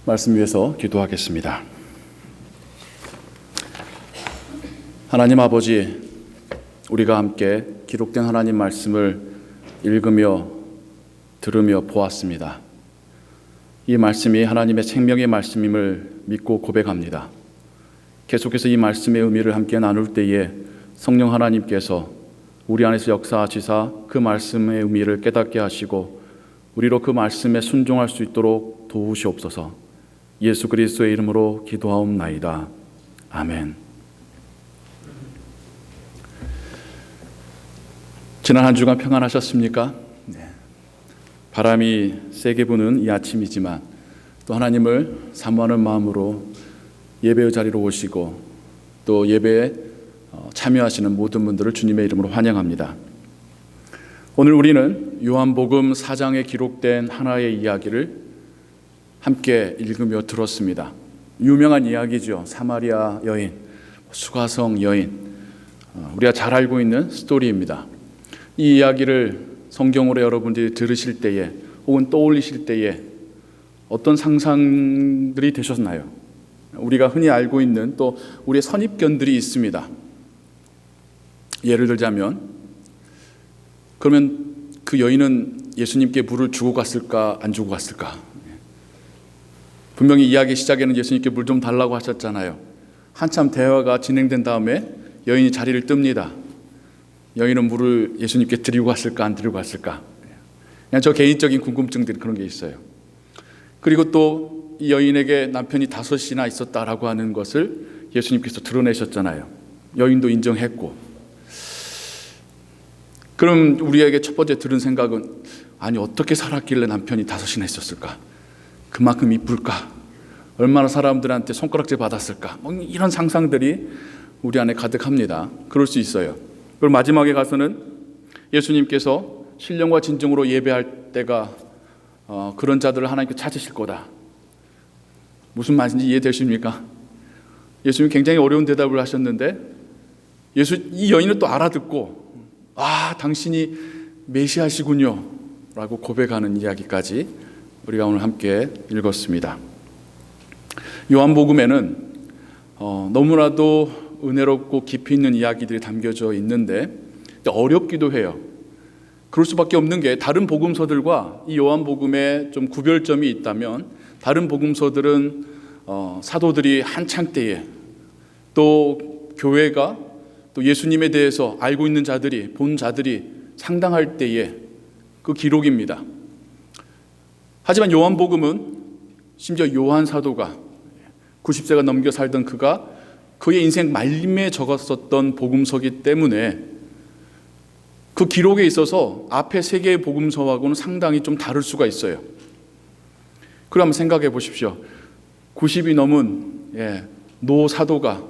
말씀 위해서 기도하겠습니다. 하나님 아버지, 우리가 함께 기록된 하나님 말씀을 읽으며 들으며 보았습니다. 이 말씀이 하나님의 생명의 말씀임을 믿고 고백합니다. 계속해서 이 말씀의 의미를 함께 나눌 때에 성령 하나님께서 우리 안에서 역사하시사 그 말씀의 의미를 깨닫게 하시고 우리로 그 말씀에 순종할 수 있도록 도우시옵소서. 예수 그리스도의 이름으로 기도하옵나이다. 아멘. 지난 한 주간 평안하셨습니까? 네. 바람이 세게 부는 이 아침이지만 또 하나님을 사모하는 마음으로 예배의 자리로 오시고 또 예배에 참여하시는 모든 분들을 주님의 이름으로 환영합니다. 오늘 우리는 요한복음 4장에 기록된 하나의 이야기를 함께 읽으며 들었습니다. 유명한 이야기죠. 사마리아 여인, 수가성 여인, 우리가 잘 알고 있는 스토리입니다. 이 이야기를 성경으로 여러분들이 들으실 때에 혹은 떠올리실 때에 어떤 상상들이 되셨나요? 우리가 흔히 알고 있는 또 우리의 선입견들이 있습니다. 예를 들자면, 그러면 그 여인은 예수님께 물을 주고 갔을까 안 주고 갔을까? 분명히 이야기 시작에는 예수님께 물 좀 달라고 하셨잖아요. 한참 대화가 진행된 다음에 여인이 자리를 뜹니다. 여인은 물을 예수님께 드리고 갔을까 안 드리고 갔을까? 그냥 저 개인적인 궁금증들이 그런 게 있어요. 그리고 또 이 여인에게 남편이 5이나 있었다라고 하는 것을 예수님께서 드러내셨잖아요. 여인도 인정했고. 그럼 우리에게 첫 번째 들은 생각은, 아니 어떻게 살았길래 남편이 5이나 있었을까? 그만큼 이쁠까? 얼마나 사람들한테 손가락질 받았을까? 이런 상상들이 우리 안에 가득합니다. 그럴 수 있어요. 그리고 마지막에 가서는 예수님께서 신령과 진정으로 예배할 때가 그런 자들을 하나님께 찾으실 거다. 무슨 말인지 이해되십니까? 예수님이 굉장히 어려운 대답을 하셨는데 이 여인은 또 알아듣고, 아, 당신이 메시아시군요 라고 고백하는 이야기까지 우리가 오늘 함께 읽었습니다. 요한복음에는 너무나도 은혜롭고 깊이 있는 이야기들이 담겨져 있는데 어렵기도 해요. 그럴 수밖에 없는 게, 다른 복음서들과 이 요한복음에 좀 구별점이 있다면, 다른 복음서들은 사도들이 한창 때에 또 교회가 또 예수님에 대해서 알고 있는 자들이, 본 자들이 상당할 때에 그 기록입니다. 하지만 요한복음은 심지어 요한 사도가 90세가 넘겨 살던 그가 그의 인생 말림에 적었었던 복음서이기 때문에 그 기록에 있어서 앞에 3개의 복음서하고는 상당히 좀 다를 수가 있어요. 그럼 한번 생각해 보십시오. 90이 넘은 노 사도가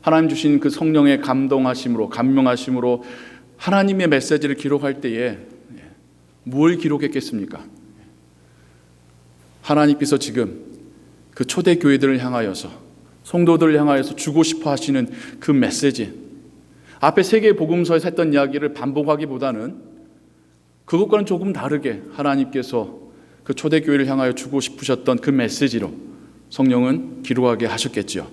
하나님 주신 그 성령의 감동하심으로, 감명하심으로 하나님의 메시지를 기록할 때에 뭘 기록했겠습니까? 하나님께서 지금 그 초대교회들을 향하여서, 성도들을 향하여서 주고 싶어 하시는 그 메시지, 앞에 3개의 복음서에서 했던 이야기를 반복하기보다는 그것과는 조금 다르게 하나님께서 그 초대교회를 향하여 주고 싶으셨던 그 메시지로 성령은 기록하게 하셨겠죠.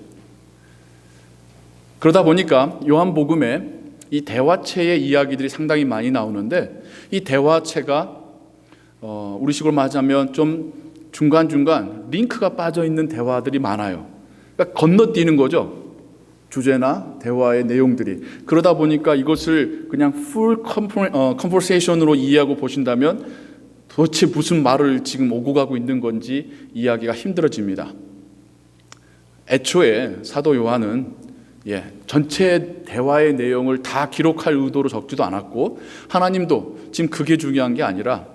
그러다 보니까 요한복음에 이 대화체의 이야기들이 상당히 많이 나오는데, 이 대화체가 우리식으로 말하자면 좀 중간중간 링크가 빠져있는 대화들이 많아요. 그러니까 건너뛰는 거죠. 주제나 대화의 내용들이. 그러다 보니까 이것을 그냥 full conversation으로 이해하고 보신다면 도대체 무슨 말을 지금 오고 가고 있는 건지 이해하기가 힘들어집니다. 애초에 사도 요한은 전체 대화의 내용을 다 기록할 의도로 적지도 않았고, 하나님도 지금 그게 중요한 게 아니라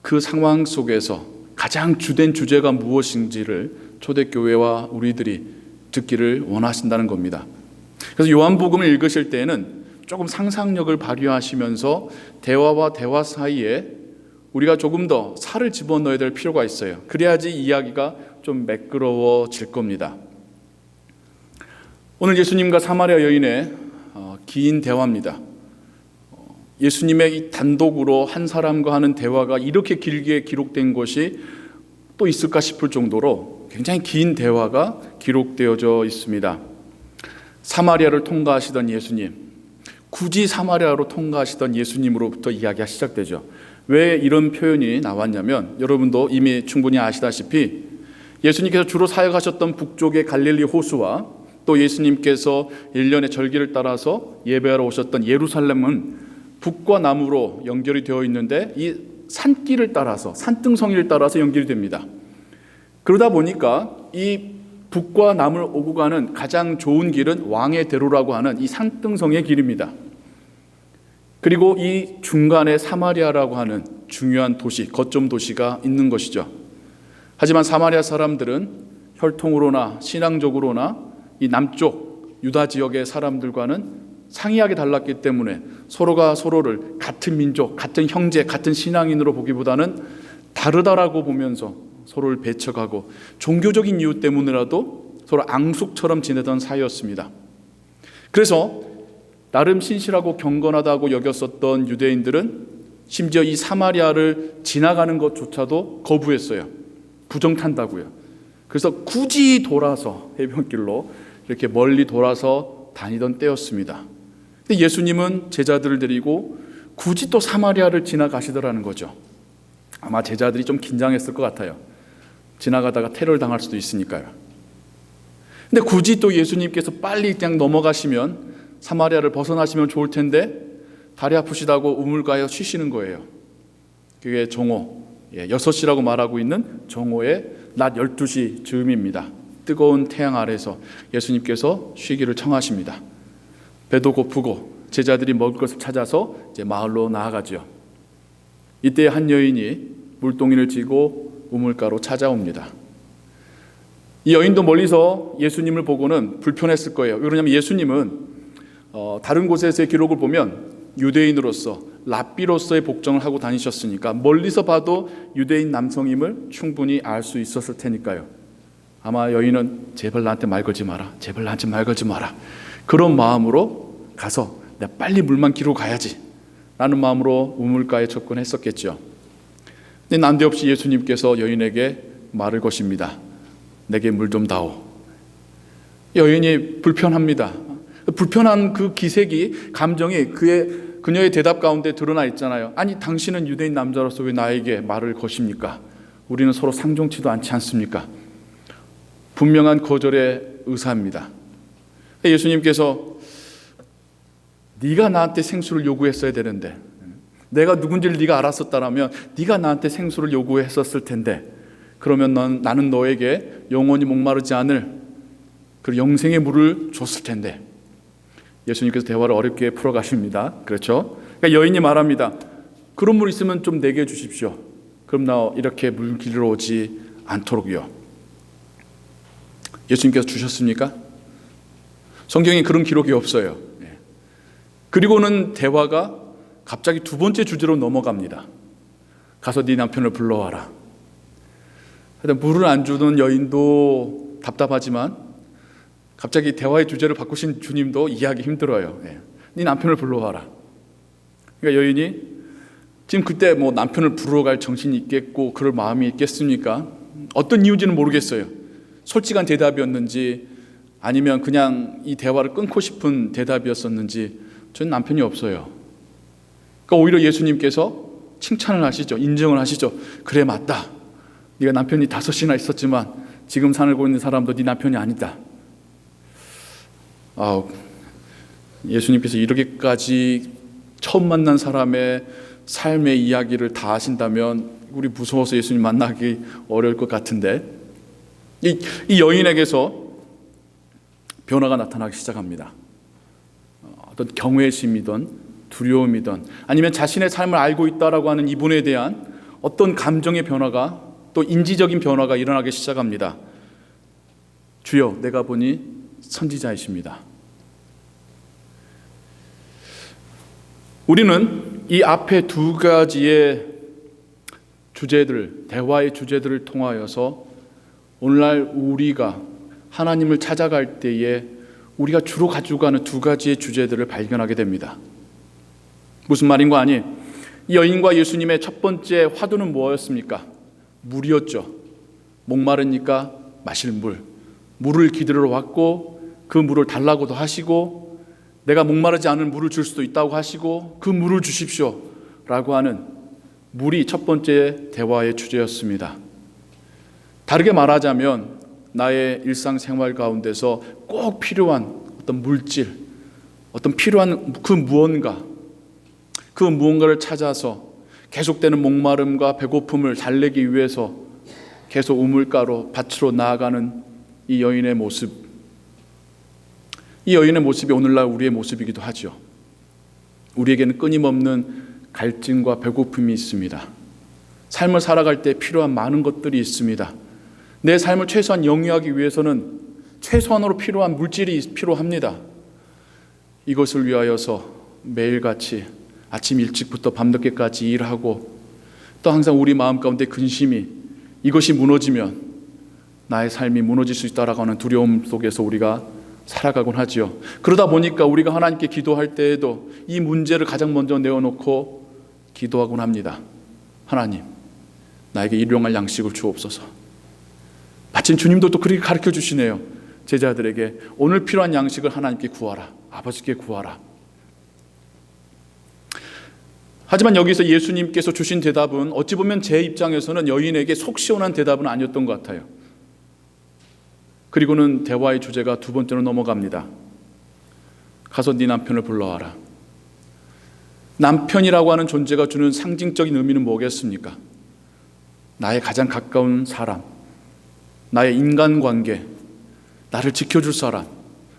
그 상황 속에서 가장 주된 주제가 무엇인지를 초대교회와 우리들이 듣기를 원하신다는 겁니다. 그래서 요한복음을 읽으실 때에는 조금 상상력을 발휘하시면서 대화와 대화 사이에 우리가 조금 더 살을 집어넣어야 될 필요가 있어요. 그래야지 이야기가 좀 매끄러워질 겁니다. 오늘 예수님과 사마리아 여인의 긴 대화입니다. 예수님의 이 단독으로 한 사람과 하는 대화가 이렇게 길게 기록된 것이 또 또 있을까 싶을 정도로 굉장히 긴 대화가 기록되어져 있습니다. 사마리아를 통과하시던 예수님, 굳이 사마리아로 통과하시던 예수님으로부터 이야기가 시작되죠. 왜 이런 표현이 나왔냐면, 여러분도 이미 충분히 아시다시피 예수님께서 주로 사역하셨던 북쪽의 갈릴리 호수와 또 예수님께서 1년의 절기를 따라서 예배하러 오셨던 예루살렘은 북과 남으로 연결이 되어 있는데 이 산길을 따라서, 산등성이를 따라서 연결이 됩니다. 그러다 보니까 이 북과 남을 오고 가는 가장 좋은 길은 왕의 대로라고 하는 이 산등성의 길입니다. 그리고 이 중간에 사마리아라고 하는 중요한 도시, 거점 도시가 있는 것이죠. 하지만 사마리아 사람들은 혈통으로나 신앙적으로나 이 남쪽 유다 지역의 사람들과는 상이하게 달랐기 때문에 서로가 서로를 같은 민족, 같은 형제, 같은 신앙인으로 보기보다는 다르다라고 보면서 서로를 배척하고 종교적인 이유 때문이라도 서로 앙숙처럼 지내던 사이였습니다. 그래서 나름 신실하고 경건하다고 여겼었던 유대인들은 심지어 이 사마리아를 지나가는 것조차도 거부했어요. 부정탄다고요. 그래서 굳이 돌아서 해변길로 이렇게 멀리 돌아서 다니던 때였습니다. 근데 예수님은 제자들을 데리고 굳이 또 사마리아를 지나가시더라는 거죠. 아마 제자들이 좀 긴장했을 것 같아요. 지나가다가 테러를 당할 수도 있으니까요. 근데 굳이 또 예수님께서 빨리 그냥 넘어가시면, 사마리아를 벗어나시면 좋을 텐데 다리 아프시다고 우물가에 쉬시는 거예요. 그게 정오, 6시라고 말하고 있는 정오의 낮 12시 즈음입니다. 뜨거운 태양 아래서 예수님께서 쉬기를 청하십니다. 배도 고프고 제자들이 먹을 것을 찾아서 이제 마을로 나아가죠. 이때 한 여인이 물동이를 쥐고 우물가로 찾아옵니다. 이 여인도 멀리서 예수님을 보고는 불편했을 거예요. 왜냐하면 예수님은 다른 곳에서의 기록을 보면 유대인으로서 랍비로서의 복장을 하고 다니셨으니까 멀리서 봐도 유대인 남성임을 충분히 알 수 있었을 테니까요. 아마 여인은 제발 나한테 말 걸지 마라, 제발 나한테 말 걸지 마라, 그런 마음으로 가서 내가 빨리 물만 기르고 가야지 라는 마음으로 우물가에 접근했었겠죠. 근데 난데없이 예수님께서 여인에게 말을 거십니다. 내게 물 좀 다오. 여인이 불편합니다. 불편한 그 기색이, 감정이 그녀의 대답 가운데 드러나 있잖아요. 아니, 당신은 유대인 남자로서 왜 나에게 말을 거십니까? 우리는 서로 상종치도 않지 않습니까? 분명한 거절의 의사입니다. 예수님께서 네가 나한테 생수를 요구했어야 되는데, 내가 누군지를 네가 알았었다면 네가 나한테 생수를 요구했었을 텐데, 그러면 나는 너에게 영원히 목마르지 않을 그 영생의 물을 줬을 텐데. 예수님께서 대화를 어렵게 풀어가십니다. 그렇죠? 그러니까 여인이 말합니다. 그런 물 있으면 좀 내게 주십시오. 그럼 나 이렇게 물 길러 오지 않도록요. 예수님께서 주셨습니까? 성경에 그런 기록이 없어요. 그리고는 대화가 갑자기 두 번째 주제로 넘어갑니다. 가서 네 남편을 불러와라. 물을 안 주는 여인도 답답하지만 갑자기 대화의 주제를 바꾸신 주님도 이해하기 힘들어요. 네 남편을 불러와라. 그러니까 여인이 지금 그때 뭐 남편을 부르러 갈 정신이 있겠고 그럴 마음이 있겠습니까? 어떤 이유인지는 모르겠어요. 솔직한 대답이었는지 아니면 그냥 이 대화를 끊고 싶은 대답이었었는지 저는 남편이 없어요. 그러니까 오히려 예수님께서 칭찬을 하시죠. 인정을 하시죠. 그래, 맞다. 네가 남편이 5이나 있었지만 지금 살고 있는 사람도 네 남편이 아니다. 예수님께서 이렇게까지 처음 만난 사람의 삶의 이야기를 다 하신다면 우리 무서워서 예수님 만나기 어려울 것 같은데, 이 여인에게서 변화가 나타나기 시작합니다. 어떤 경외심이든 두려움이든 아니면 자신의 삶을 알고 있다라고 하는 이분에 대한 어떤 감정의 변화가, 또 인지적인 변화가 일어나기 시작합니다. 주여, 내가 보니 선지자이십니다. 우리는 이 앞에 두 가지의 주제들, 대화의 주제들을 통하여서 오늘날 우리가 하나님을 찾아갈 때에 우리가 주로 가지고 가는 두 가지의 주제들을 발견하게 됩니다. 무슨 말인가 하니, 이 여인과 예수님의 첫 번째 화두는 뭐였습니까? 물이었죠. 목마르니까 마실 물을 기르러 왔고 그 물을 달라고도 하시고 내가 목마르지 않은 물을 줄 수도 있다고 하시고 그 물을 주십시오 라고 하는 물이 첫 번째 대화의 주제였습니다. 다르게 말하자면 나의 일상생활 가운데서 꼭 필요한 어떤 물질, 어떤 필요한 그 무언가를 찾아서 계속되는 목마름과 배고픔을 달래기 위해서 계속 우물가로 밭으로 나아가는 이 여인의 모습, 이 여인의 모습이 오늘날 우리의 모습이기도 하죠. 우리에게는 끊임없는 갈증과 배고픔이 있습니다. 삶을 살아갈 때 필요한 많은 것들이 있습니다. 내 삶을 최소한 영위하기 위해서는 최소한으로 필요한 물질이 필요합니다. 이것을 위하여서 매일같이 아침 일찍부터 밤늦게까지 일하고 또 항상 우리 마음 가운데 근심이 이것이 무너지면 나의 삶이 무너질 수 있다라고 하는 두려움 속에서 우리가 살아가곤 하지요. 그러다 보니까 우리가 하나님께 기도할 때에도 이 문제를 가장 먼저 내어놓고 기도하곤 합니다. 하나님, 나에게 일용할 양식을 주옵소서. 마침 주님도 또 그렇게 가르쳐 주시네요. 제자들에게 오늘 필요한 양식을 하나님께 구하라. 아버지께 구하라. 하지만 여기서 예수님께서 주신 대답은 어찌 보면 제 입장에서는 여인에게 속 시원한 대답은 아니었던 것 같아요. 그리고는 대화의 주제가 두 번째로 넘어갑니다. 가서 네 남편을 불러와라. 남편이라고 하는 존재가 주는 상징적인 의미는 뭐겠습니까? 나의 가장 가까운 사람, 나의 인간관계, 나를 지켜줄 사람,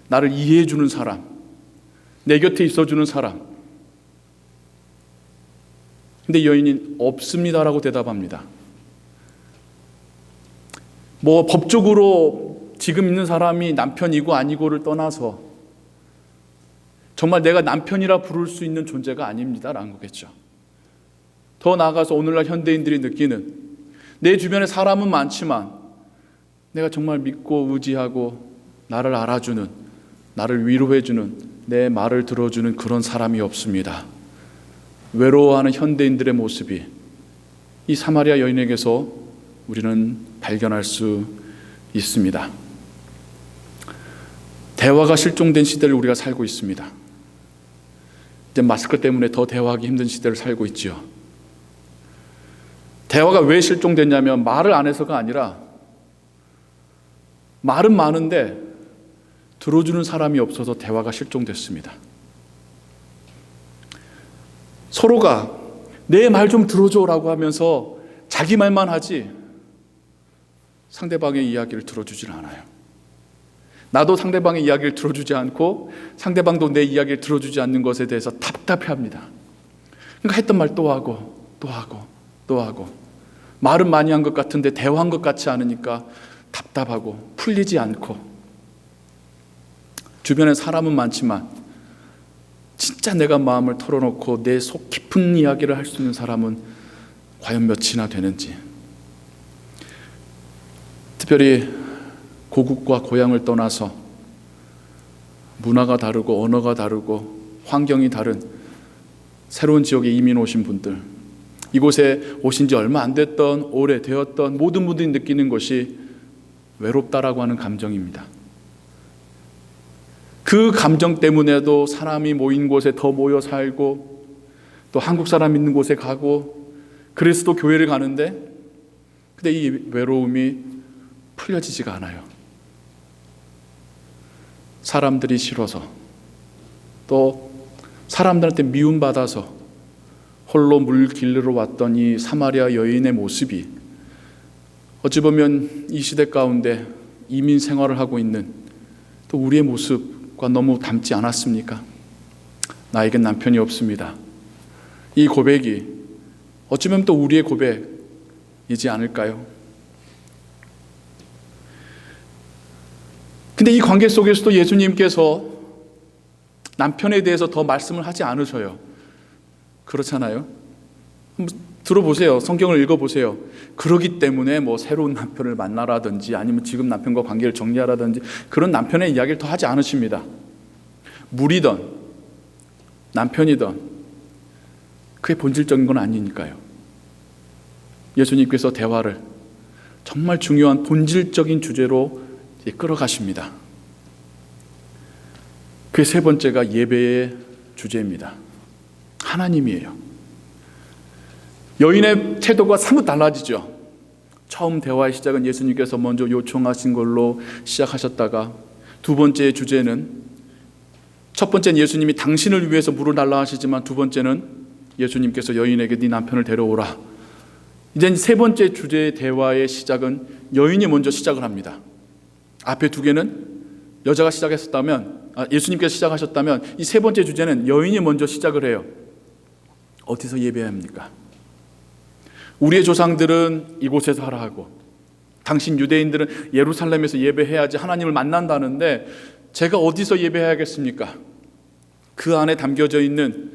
나를 이해해주는 사람, 내 곁에 있어주는 사람. 근데 여인이 없습니다라고 대답합니다. 법적으로 지금 있는 사람이 남편이고 아니고를 떠나서 정말 내가 남편이라 부를 수 있는 존재가 아닙니다라는 거겠죠. 더 나아가서 오늘날 현대인들이 느끼는 내 주변에 사람은 많지만 내가 정말 믿고 의지하고 나를 알아주는, 나를 위로해주는, 내 말을 들어주는 그런 사람이 없습니다. 외로워하는 현대인들의 모습이 이 사마리아 여인에게서 우리는 발견할 수 있습니다. 대화가 실종된 시대를 우리가 살고 있습니다. 이제 마스크 때문에 더 대화하기 힘든 시대를 살고 있지요. 대화가 왜 실종됐냐면 말을 안 해서가 아니라 말은 많은데 들어주는 사람이 없어서 대화가 실종됐습니다. 서로가 내 말 좀 들어줘라고 하면서 자기 말만 하지 상대방의 이야기를 들어주질 않아요. 나도 상대방의 이야기를 들어주지 않고 상대방도 내 이야기를 들어주지 않는 것에 대해서 답답해합니다. 그러니까 했던 말 또 하고 또 하고 또 하고 말은 많이 한 것 같은데 대화한 것 같지 않으니까 답답하고 풀리지 않고 주변에 사람은 많지만 진짜 내가 마음을 털어놓고 내 속 깊은 이야기를 할 수 있는 사람은 과연 몇이나 되는지. 특별히 고국과 고향을 떠나서 문화가 다르고 언어가 다르고 환경이 다른 새로운 지역에 이민 오신 분들, 이곳에 오신 지 얼마 안 됐던 오래되었던 모든 분들이 느끼는 것이 외롭다라고 하는 감정입니다. 그 감정 때문에도 사람이 모인 곳에 더 모여 살고 또 한국 사람 있는 곳에 가고 그래서 또 교회를 가는데 근데 이 외로움이 풀려지지가 않아요. 사람들이 싫어서 또 사람들한테 미움받아서 홀로 물 길르러 왔던 이 사마리아 여인의 모습이 어찌 보면 이 시대 가운데 이민 생활을 하고 있는 또 우리의 모습과 너무 닮지 않았습니까? 나에겐 남편이 없습니다. 이 고백이 어쩌면 또 우리의 고백이지 않을까요? 근데 이 관계 속에서도 예수님께서 남편에 대해서 더 말씀을 하지 않으셔요. 그렇잖아요? 한번 들어보세요. 성경을 읽어보세요. 그러기 때문에 새로운 남편을 만나라든지 아니면 지금 남편과 관계를 정리하라든지 그런 남편의 이야기를 더 하지 않으십니다. 물이든 남편이든 그게 본질적인 건 아니니까요. 예수님께서 대화를 정말 중요한 본질적인 주제로 끌어가십니다. 그 세 번째가 예배의 주제입니다. 하나님이에요. 여인의 태도가 사뭇 달라지죠. 처음 대화의 시작은 예수님께서 먼저 요청하신 걸로 시작하셨다가 두 번째 주제는, 첫 번째는 예수님이 당신을 위해서 물을 달라 하시지만 두 번째는 예수님께서 여인에게 네 남편을 데려오라. 이제 세 번째 주제의 대화의 시작은 여인이 먼저 시작을 합니다. 앞에 두 개는 여자가 시작했었다면, 예수님께서 시작하셨다면 이 세 번째 주제는 여인이 먼저 시작을 해요. 어디서 예배해야 합니까? 우리의 조상들은 이곳에서 하라 하고, 당신 유대인들은 예루살렘에서 예배해야지 하나님을 만난다는데 제가 어디서 예배해야겠습니까? 그 안에 담겨져 있는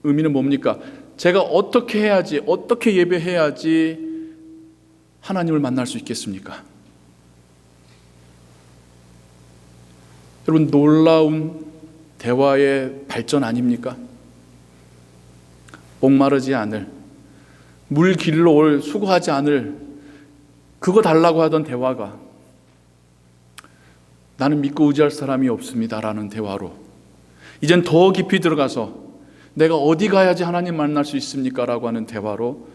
의미는 뭡니까? 제가 어떻게 해야지, 어떻게 예배해야지 하나님을 만날 수 있겠습니까? 여러분, 놀라운 대화의 발전 아닙니까? 목마르지 않을, 물 길러 올 수고하지 않을, 그거 달라고 하던 대화가 나는 믿고 의지할 사람이 없습니다라는 대화로 이젠 더 깊이 들어가서 내가 어디 가야지 하나님 만날 수 있습니까? 라고 하는 대화로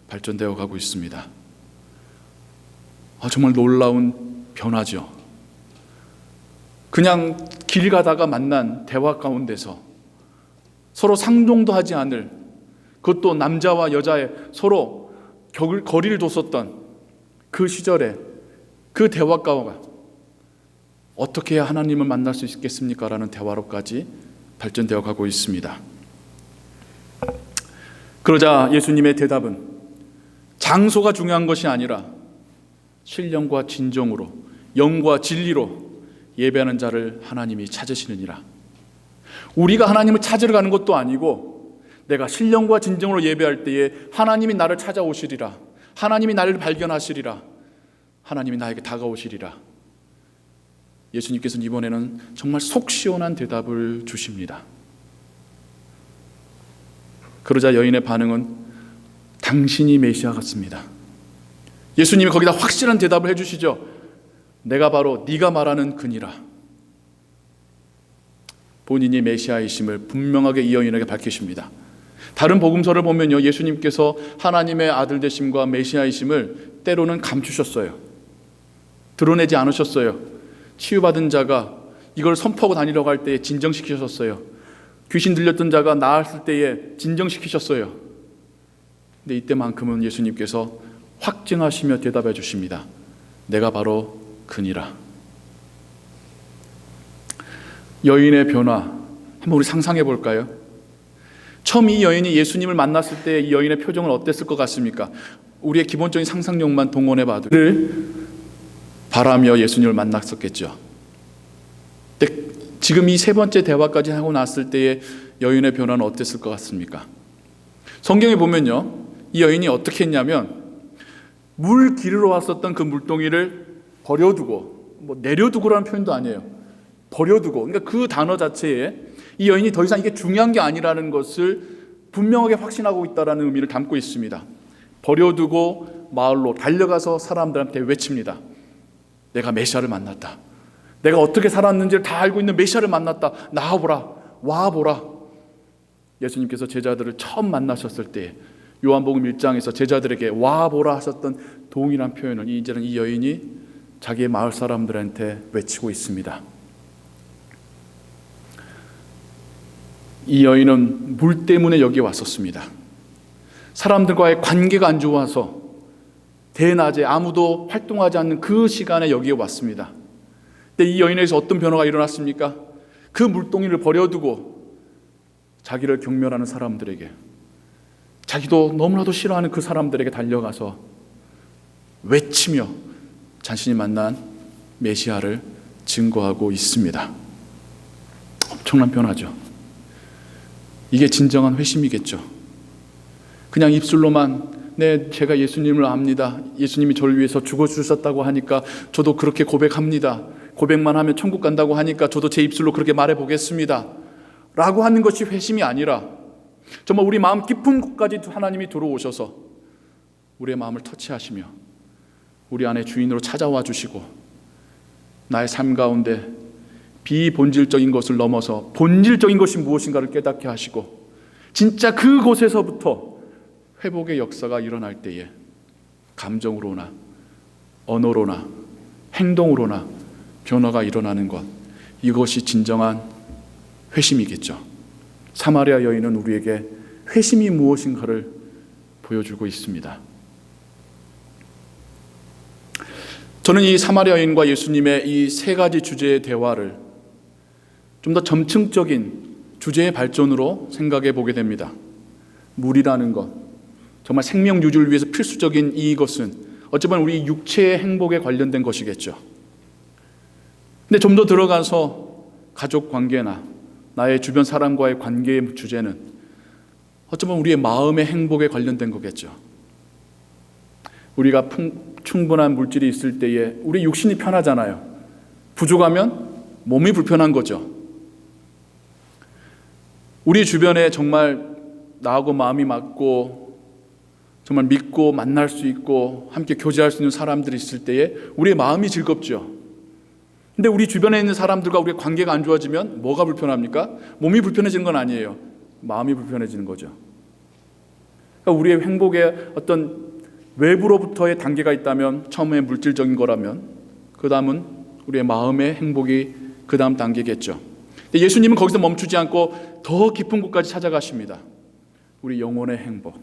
발전되어 가고 있습니다. 정말 놀라운 변화죠. 그냥 길 가다가 만난 대화 가운데서 서로 상종도 하지 않을, 그것도 남자와 여자의 서로 거리를 뒀었던 그 시절에 그 대화가가 어떻게 해야 하나님을 만날 수 있겠습니까? 라는 대화로까지 발전되어 가고 있습니다. 그러자 예수님의 대답은 장소가 중요한 것이 아니라 신령과 진정으로, 영과 진리로 예배하는 자를 하나님이 찾으시느니라. 우리가 하나님을 찾으러 가는 것도 아니고 내가 신령과 진정으로 예배할 때에 하나님이 나를 찾아오시리라. 하나님이 나를 발견하시리라. 하나님이 나에게 다가오시리라. 예수님께서는 이번에는 정말 속 시원한 대답을 주십니다. 그러자 여인의 반응은 당신이 메시아 같습니다. 예수님이 거기다 확실한 대답을 해주시죠. 내가 바로 네가 말하는 그니라. 본인이 메시아이심을 분명하게 이 여인에게 밝히십니다. 다른 복음서를 보면요, 예수님께서 하나님의 아들 되심과 메시아이심을 때로는 감추셨어요. 드러내지 않으셨어요. 치유받은 자가 이걸 선포하고 다니려고 할 때에 진정시키셨어요. 귀신 들렸던 자가 나았을 때에 진정시키셨어요. 근데 이때만큼은 예수님께서 확증하시며 대답해 주십니다. 내가 바로 그니라. 여인의 변화 한번 우리 상상해 볼까요? 처음 이 여인이 예수님을 만났을 때 이 여인의 표정은 어땠을 것 같습니까? 우리의 기본적인 상상력만 동원해 봐도 그를 바라며 예수님을 만났었겠죠. 근데 지금 이 세 번째 대화까지 하고 났을 때의 여인의 변화는 어땠을 것 같습니까? 성경에 보면요, 이 여인이 어떻게 했냐면 물 기르러 왔었던 그 물동이를 버려두고, 내려두고라는 표현도 아니에요. 버려두고. 그러니까 그 단어 자체에 이 여인이 더 이상 이게 중요한 게 아니라는 것을 분명하게 확신하고 있다는 의미를 담고 있습니다. 버려두고 마을로 달려가서 사람들한테 외칩니다. 내가 메시아를 만났다. 내가 어떻게 살았는지를 다 알고 있는 메시아를 만났다. 나와보라. 와보라. 예수님께서 제자들을 처음 만나셨을 때 요한복음 1장에서 제자들에게 와보라 하셨던 동일한 표현을 이제는 이 여인이 자기의 마을 사람들한테 외치고 있습니다. 이 여인은 물 때문에 여기 왔었습니다. 사람들과의 관계가 안 좋아서 대낮에 아무도 활동하지 않는 그 시간에 여기에 왔습니다. 근데 이 여인에게서 어떤 변화가 일어났습니까? 그 물동이를 버려두고 자기를 경멸하는 사람들에게, 자기도 너무나도 싫어하는 그 사람들에게 달려가서 외치며 자신이 만난 메시아를 증거하고 있습니다. 엄청난 변화죠. 이게 진정한 회심이겠죠. 그냥 입술로만 네, 제가 예수님을 압니다. 예수님이 저를 위해서 죽어주셨다고 하니까 저도 그렇게 고백합니다. 고백만 하면 천국 간다고 하니까 저도 제 입술로 그렇게 말해보겠습니다. 라고 하는 것이 회심이 아니라 정말 우리 마음 깊은 곳까지 하나님이 들어오셔서 우리의 마음을 터치하시며 우리 안에 주인으로 찾아와 주시고 나의 삶 가운데 비본질적인 것을 넘어서 본질적인 것이 무엇인가를 깨닫게 하시고 진짜 그곳에서부터 회복의 역사가 일어날 때에 감정으로나 언어로나 행동으로나 변화가 일어나는 것, 이것이 진정한 회심이겠죠. 사마리아 여인은 우리에게 회심이 무엇인가를 보여주고 있습니다. 저는 이 사마리아 여인과 예수님의 이 세 가지 주제의 대화를 좀 더 점층적인 주제의 발전으로 생각해 보게 됩니다. 물이라는 것, 정말 생명 유지를 위해서 필수적인 이것은 어찌 보면 우리 육체의 행복에 관련된 것이겠죠. 근데 좀 더 들어가서 가족 관계나 나의 주변 사람과의 관계의 주제는 어쩌면 우리의 마음의 행복에 관련된 거겠죠. 우리가 충분한 물질이 있을 때에 우리 육신이 편하잖아요. 부족하면 몸이 불편한 거죠. 우리 주변에 정말 나하고 마음이 맞고 정말 믿고 만날 수 있고 함께 교제할 수 있는 사람들이 있을 때에 우리의 마음이 즐겁죠. 근데 우리 주변에 있는 사람들과 우리의 관계가 안 좋아지면 뭐가 불편합니까? 몸이 불편해지는 건 아니에요. 마음이 불편해지는 거죠. 그러니까 우리의 행복에 어떤 외부로부터의 단계가 있다면 처음에 물질적인 거라면 그 다음은 우리의 마음의 행복이 그 다음 단계겠죠. 예수님은 거기서 멈추지 않고 더 깊은 곳까지 찾아가십니다. 우리 영혼의 행복,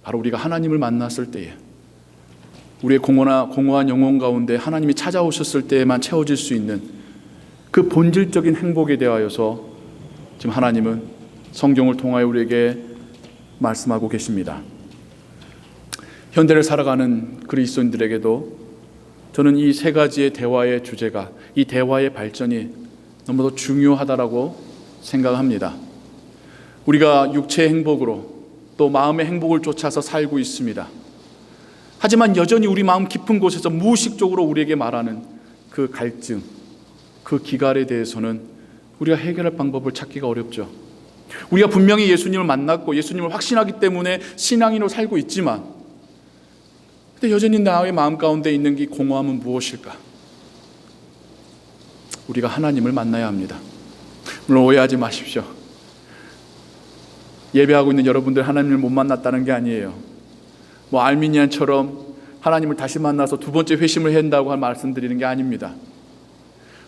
바로 우리가 하나님을 만났을 때에 우리의 공허한 영혼 가운데 하나님이 찾아오셨을 때에만 채워질 수 있는 그 본질적인 행복에 대하여서 지금 하나님은 성경을 통하여 우리에게 말씀하고 계십니다. 현대를 살아가는 그리스도인들에게도 저는 이 세 가지의 대화의 주제가, 이 대화의 발전이 너무도 중요하다라고 생각합니다. 우리가 육체의 행복으로 또 마음의 행복을 쫓아서 살고 있습니다. 하지만 여전히 우리 마음 깊은 곳에서 무의식적으로 우리에게 말하는 그 갈증, 그 기갈에 대해서는 우리가 해결할 방법을 찾기가 어렵죠. 우리가 분명히 예수님을 만났고 예수님을 확신하기 때문에 신앙인으로 살고 있지만, 근데 여전히 나의 마음 가운데 있는 이 공허함은 무엇일까? 우리가 하나님을 만나야 합니다. 물론 오해하지 마십시오. 예배하고 있는 여러분들 하나님을 못 만났다는 게 아니에요. 뭐 알미니안처럼 하나님을 다시 만나서 두 번째 회심을 한다고 말씀드리는 게 아닙니다.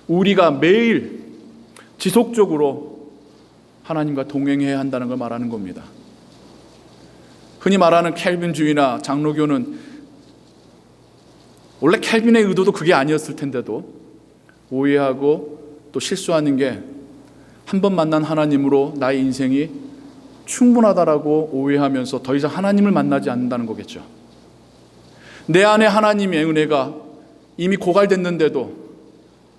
우리가 매일 지속적으로 하나님과 동행해야 한다는 걸 말하는 겁니다. 흔히 말하는 켈빈주의나 장로교는 원래 켈빈의 의도도 그게 아니었을 텐데도 오해하고 또 실수하는 게 한 번 만난 하나님으로 나의 인생이 충분하다라고 오해하면서 더 이상 하나님을 만나지 않는다는 거겠죠. 내 안에 하나님의 은혜가 이미 고갈됐는데도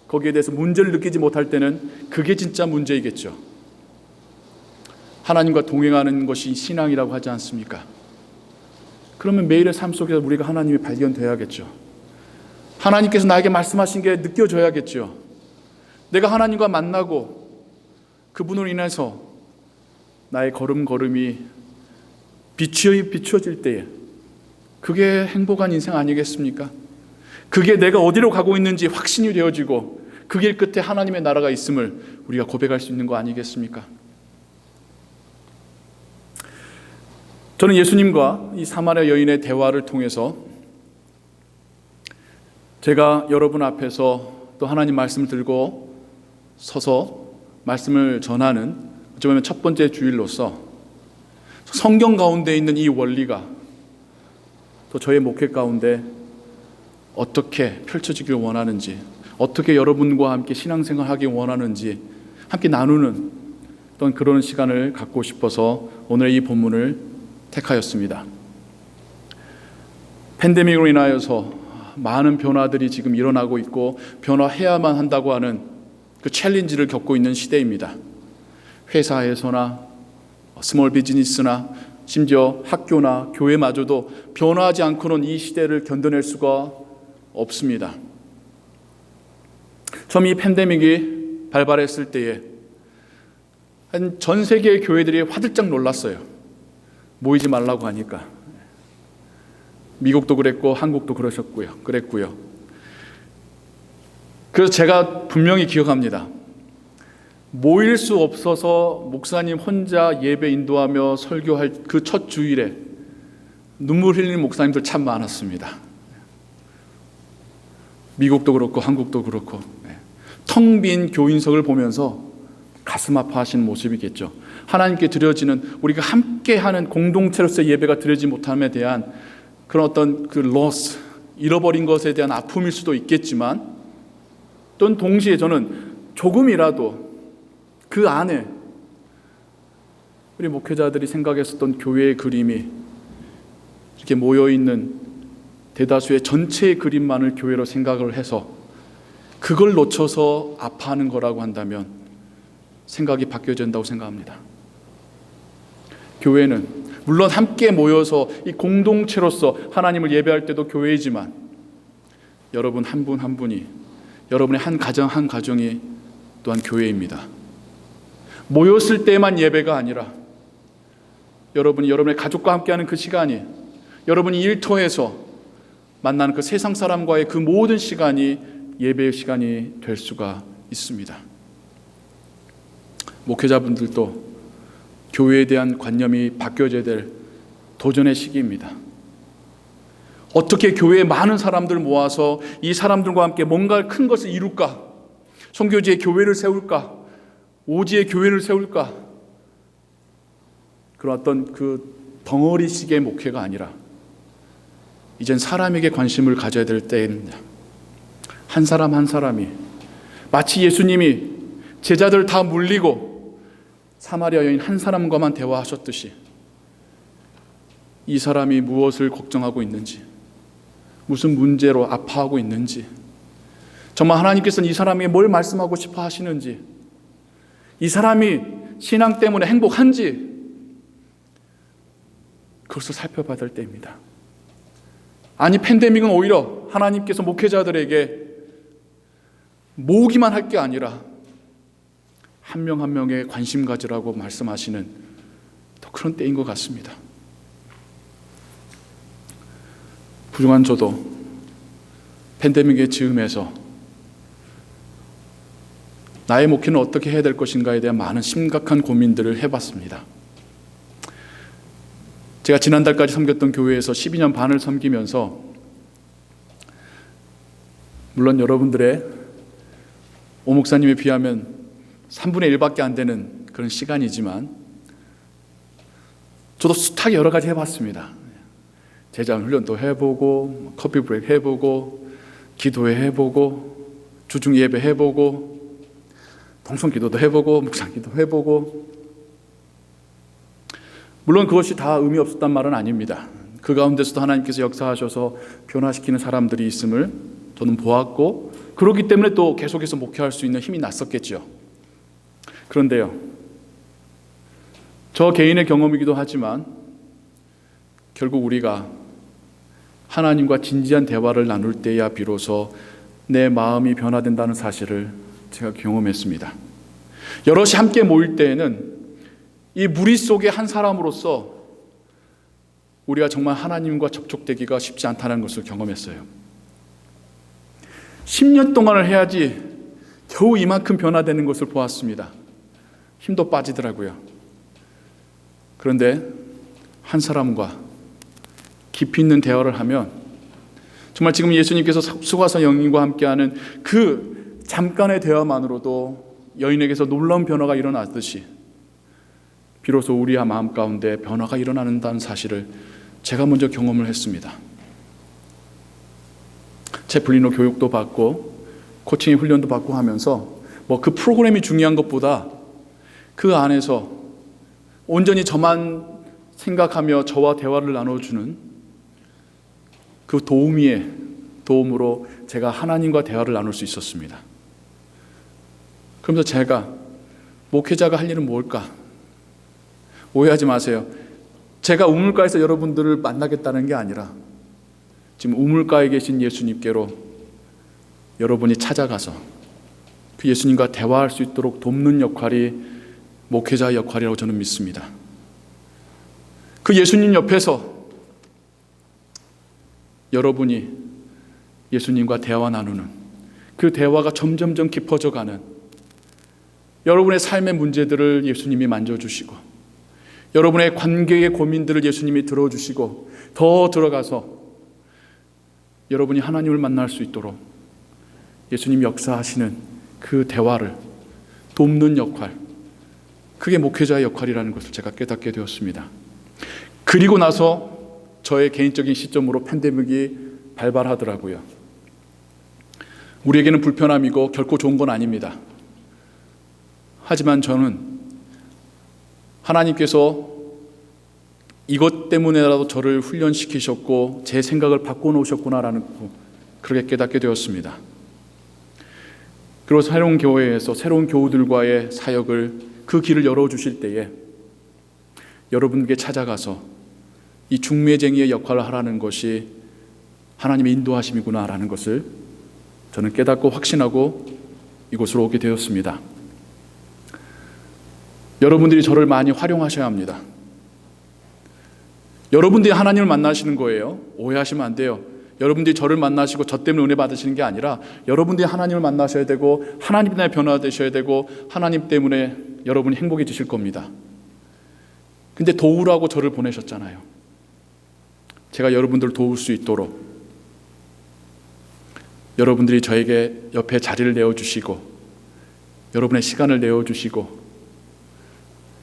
거기에 대해서 문제를 느끼지 못할 때는 그게 진짜 문제이겠죠. 하나님과 동행하는 것이 신앙이라고 하지 않습니까? 그러면 매일의 삶 속에서 우리가 하나님이 발견돼야겠죠. 하나님께서 나에게 말씀하신 게 느껴져야겠죠. 내가 하나님과 만나고 그분으로 인해서 나의 걸음걸음이 비추어질 때에 그게 행복한 인생 아니겠습니까? 그게 내가 어디로 가고 있는지 확신이 되어지고 그 길 끝에 하나님의 나라가 있음을 우리가 고백할 수 있는 거 아니겠습니까? 저는 예수님과 이 사마리아 여인의 대화를 통해서 제가 여러분 앞에서 또 하나님 말씀을 들고 서서 말씀을 전하는 어쩌면 첫 번째 주일로서 성경 가운데 있는 이 원리가 또 저의 목회 가운데 어떻게 펼쳐지길 원하는지, 어떻게 여러분과 함께 신앙생활 하기 원하는지 함께 나누는 어떤 그런 시간을 갖고 싶어서 오늘 이 본문을 택하였습니다. 팬데믹으로 인하여서 많은 변화들이 지금 일어나고 있고 변화해야만 한다고 하는 그 챌린지를 겪고 있는 시대입니다. 회사에서나 스몰 비즈니스나 심지어 학교나 교회마저도 변화하지 않고는 이 시대를 견뎌낼 수가 없습니다. 처음 이 팬데믹이 발발했을 때에 전 세계의 교회들이 화들짝 놀랐어요. 모이지 말라고 하니까. 미국도 그랬고 한국도 그랬고요. 그래서 제가 분명히 기억합니다. 모일 수 없어서 목사님 혼자 예배 인도하며 설교할 그 첫 주일에 눈물 흘리는 목사님들 참 많았습니다. 미국도 그렇고 한국도 그렇고 텅 빈 교인석을 보면서 가슴 아파하시는 모습이겠죠. 하나님께 드려지는, 우리가 함께하는 공동체로서의 예배가 드려지지 못함에 대한 그런 어떤 그 loss, 잃어버린 것에 대한 아픔일 수도 있겠지만, 또는 동시에 저는 조금이라도 그 안에 우리 목회자들이 생각했었던 교회의 그림이 이렇게 모여있는 대다수의 전체의 그림만을 교회로 생각을 해서 그걸 놓쳐서 아파하는 거라고 한다면 생각이 바뀌어야 된다고 생각합니다. 교회는 물론 함께 모여서 이 공동체로서 하나님을 예배할 때도 교회이지만, 여러분 한 분 한 분이, 여러분의 한 가정 한 가정이 또한 교회입니다. 모였을 때만 예배가 아니라 여러분이 여러분의 가족과 함께하는 그 시간이, 여러분이 일터에서 만나는 그 세상 사람과의 그 모든 시간이 예배의 시간이 될 수가 있습니다. 목회자분들도 교회에 대한 관념이 바뀌어져야 될 도전의 시기입니다. 어떻게 교회에 많은 사람들 모아서 이 사람들과 함께 뭔가 큰 것을 이룰까? 선교지에 교회를 세울까? 오지에 교회를 세울까? 그런 어떤 그 덩어리식의 목회가 아니라 이젠 사람에게 관심을 가져야 될 때입니다. 한 사람 한 사람이, 마치 예수님이 제자들 다 물리고 사마리아 여인 한 사람과만 대화하셨듯이 이 사람이 무엇을 걱정하고 있는지, 무슨 문제로 아파하고 있는지, 정말 하나님께서는 이 사람에게 뭘 말씀하고 싶어 하시는지, 이 사람이 신앙 때문에 행복한지, 그것을 살펴봐야 될 때입니다. 아니, 팬데믹은 오히려 하나님께서 목회자들에게 모으기만 할 게 아니라 한 명 한 명에 관심 가지라고 말씀하시는 더 그런 때인 것 같습니다. 부족한 저도 팬데믹의 즈음에서 나의 목회는 어떻게 해야 될 것인가에 대한 많은 심각한 고민들을 해봤습니다. 제가 지난달까지 섬겼던 교회에서 12년 반을 섬기면서, 물론 여러분들의 오 목사님에 비하면 3분의 1밖에 안 되는 그런 시간이지만 저도 숱하게 여러 가지 해봤습니다. 제자훈 훈련도 해보고, 커피 브레이크 해보고, 기도회 해보고, 주중 예배 해보고, 동성 기도도 해보고, 묵상 기도 해보고. 물론 그것이 다 의미 없었단 말은 아닙니다. 그 가운데서도 하나님께서 역사하셔서 변화시키는 사람들이 있음을 저는 보았고, 그렇기 때문에 또 계속해서 목회할 수 있는 힘이 났었겠죠. 그런데요, 저 개인의 경험이기도 하지만 결국 우리가 하나님과 진지한 대화를 나눌 때야 비로소 내 마음이 변화된다는 사실을 제가 경험했습니다. 여럿이 함께 모일 때에는 이 무리 속의 한 사람으로서 우리가 정말 하나님과 접촉되기가 쉽지 않다는 것을 경험했어요. 10년 동안을 해야지 겨우 이만큼 변화되는 것을 보았습니다. 힘도 빠지더라고요. 그런데 한 사람과 깊이 있는 대화를 하면 정말 지금 예수님께서 수가성 여인과 함께하는 그 잠깐의 대화만으로도 여인에게서 놀라운 변화가 일어났듯이 비로소 우리의 마음 가운데 변화가 일어난다는 사실을 제가 먼저 경험을 했습니다. 제플린으로 교육도 받고 코칭의 훈련도 받고 하면서 그 프로그램이 중요한 것보다 그 안에서 온전히 저만 생각하며 저와 대화를 나눠주는 그 도움으로 제가 하나님과 대화를 나눌 수 있었습니다. 그러면서 제가 목회자가 할 일은 뭘까? 오해하지 마세요. 제가 우물가에서 여러분들을 만나겠다는 게 아니라 지금 우물가에 계신 예수님께로 여러분이 찾아가서 그 예수님과 대화할 수 있도록 돕는 역할이 목회자의 역할이라고 저는 믿습니다. 그 예수님 옆에서 여러분이 예수님과 대화 나누는 그 대화가 점점점 깊어져 가는, 여러분의 삶의 문제들을 예수님이 만져주시고 여러분의 관계의 고민들을 예수님이 들어주시고 더 들어가서 여러분이 하나님을 만날 수 있도록 예수님이 역사하시는 그 대화를 돕는 역할, 그게 목회자의 역할이라는 것을 제가 깨닫게 되었습니다. 그리고 나서 저의 개인적인 시점으로 팬데믹이 발발하더라고요. 우리에게는 불편함이고 결코 좋은 건 아닙니다. 하지만 저는 하나님께서 이것 때문에라도 저를 훈련시키셨고 제 생각을 바꿔놓으셨구나라는 거, 그렇게 깨닫게 되었습니다. 그리고 새로운 교회에서 새로운 교우들과의 사역을, 그 길을 열어주실 때에 여러분에게 찾아가서 이 중매쟁이의 역할을 하라는 것이 하나님의 인도하심이구나라는 것을 저는 깨닫고 확신하고 이곳으로 오게 되었습니다. 여러분들이 저를 많이 활용하셔야 합니다. 여러분들이 하나님을 만나시는 거예요. 오해하시면 안 돼요. 여러분들이 저를 만나시고 저 때문에 은혜 받으시는 게 아니라 여러분들이 하나님을 만나셔야 되고 하나님 때문에 변화되셔야 되고 하나님 때문에 여러분이 행복해지실 겁니다. 근데 도우라고 저를 보내셨잖아요. 제가 여러분들을 도울 수 있도록 여러분들이 저에게 옆에 자리를 내어주시고 여러분의 시간을 내어주시고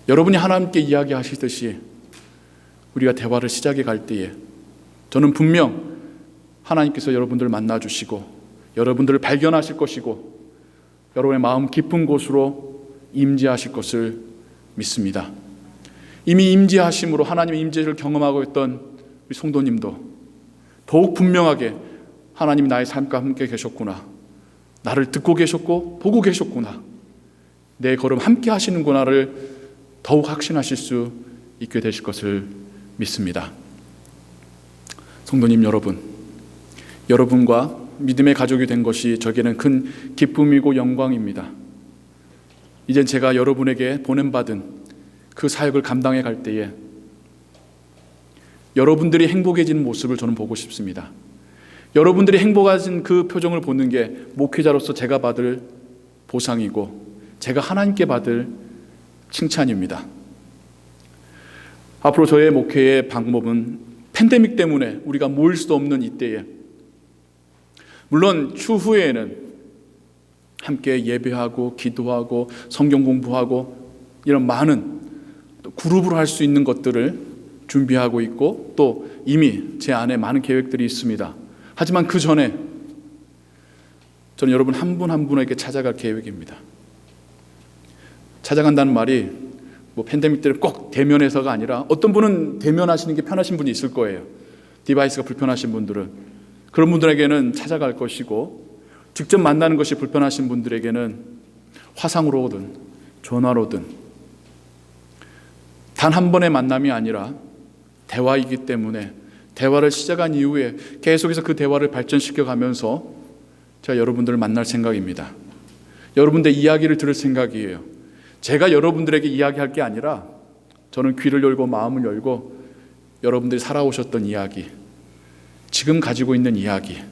여러분이 하나님께 이야기하시듯이 우리가 대화를 시작해 갈 때에 저는 분명 하나님께서 여러분들을 만나주시고 여러분들을 발견하실 것이고 여러분의 마음 깊은 곳으로 임재하실 것을 믿습니다. 이미 임재하심으로 하나님의 임재를 경험하고 있던 우리 성도님도 더욱 분명하게 하나님이 나의 삶과 함께 계셨구나, 나를 듣고 계셨고 보고 계셨구나, 내 걸음 함께 하시는구나를 더욱 확신하실 수 있게 되실 것을 믿습니다. 성도님 여러분, 여러분과 믿음의 가족이 된 것이 저에게는 큰 기쁨이고 영광입니다. 이젠 제가 여러분에게 보냄받은 그 사역을 감당해 갈 때에 여러분들이 행복해지는 모습을 저는 보고 싶습니다. 여러분들이 행복해진 그 표정을 보는 게 목회자로서 제가 받을 보상이고 제가 하나님께 받을 칭찬입니다. 앞으로 저의 목회의 방법은 팬데믹 때문에 우리가 모일 수도 없는 이때에 물론 추후에는 함께 예배하고 기도하고 성경 공부하고 이런 많은 그룹으로 할 수 있는 것들을 준비하고 있고 또 이미 제 안에 많은 계획들이 있습니다. 하지만 그 전에 저는 여러분 한 분 한 분에게 찾아갈 계획입니다. 찾아간다는 말이 뭐 팬데믹 때를 꼭 대면해서가 아니라 어떤 분은 대면하시는 게 편하신 분이 있을 거예요. 디바이스가 불편하신 분들은 그런 분들에게는 찾아갈 것이고 직접 만나는 것이 불편하신 분들에게는 화상으로 오든 전화로든 단 한 번의 만남이 아니라 대화이기 때문에 대화를 시작한 이후에 계속해서 그 대화를 발전시켜 가면서 제가 여러분들을 만날 생각입니다. 여러분들의 이야기를 들을 생각이에요. 제가 여러분들에게 이야기할 게 아니라 저는 귀를 열고 마음을 열고 여러분들이 살아오셨던 이야기, 지금 가지고 있는 이야기,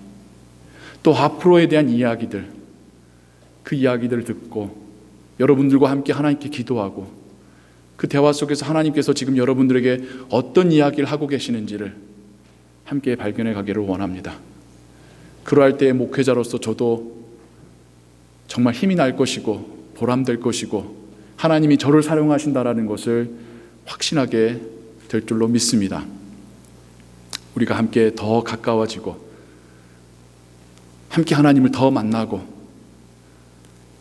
또 앞으로에 대한 이야기들, 그 이야기들을 듣고 여러분들과 함께 하나님께 기도하고 그 대화 속에서 하나님께서 지금 여러분들에게 어떤 이야기를 하고 계시는지를 함께 발견해 가기를 원합니다. 그러할 때의 목회자로서 저도 정말 힘이 날 것이고 보람될 것이고 하나님이 저를 사용하신다라는 것을 확신하게 될 줄로 믿습니다. 우리가 함께 더 가까워지고 함께 하나님을 더 만나고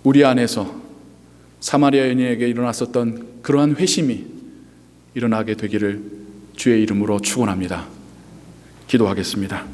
우리 안에서 사마리아 여인에게 일어났었던 그러한 회심이 일어나게 되기를 주의 이름으로 축원합니다. 기도하겠습니다.